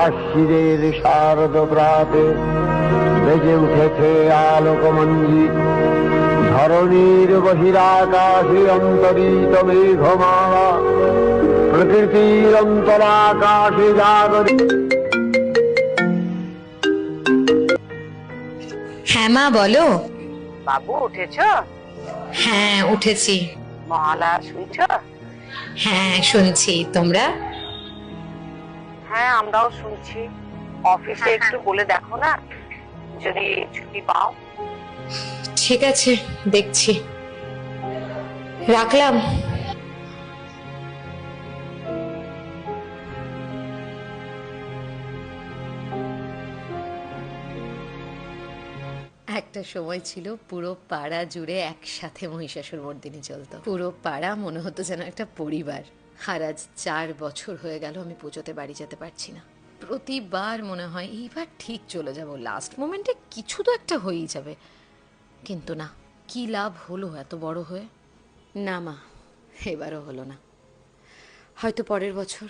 আশ্বিরের শারদ প্রাতে বেজে উঠেছে আলোকমঞ্জিত, ধরণীর বহিরাকাশে অন্তরিত মেঘমালা, প্রকৃতির অন্তরাকাশে জাগরে। হ্যাঁ মা বলো। বাবু উঠেছ? হ্যাঁ উঠেছি। মহালয়া শুনছ? হ্যাঁ শুনছি, তোমরা? হ্যাঁ আমরাও শুনছি। অফিসে একটু বলে দেখো না যদি ছুটি পাও। ঠিক আছে, দেখছি। রাখলাম। একটা সময় ছিল পুরো পাড়া জুড়ে একসাথে মহিষাসুর মর্দিনী চলতো। পুরো পাড়া মনে হতো যেন একটা পরিবার। আর আজ 4 বছর হয়ে গেল আমি পুজোতে বাড়ি যেতে পারছি না। প্রতিবার মনে হয় এইবার ঠিক চলে যাব, লাস্ট মোমেন্টে কিছু তো একটা হয়েই যাবে। কিন্তু না, কি লাভ হলো এত বড় হয়ে? না মা, এবারও হলো না। হয়তো পরের বছর।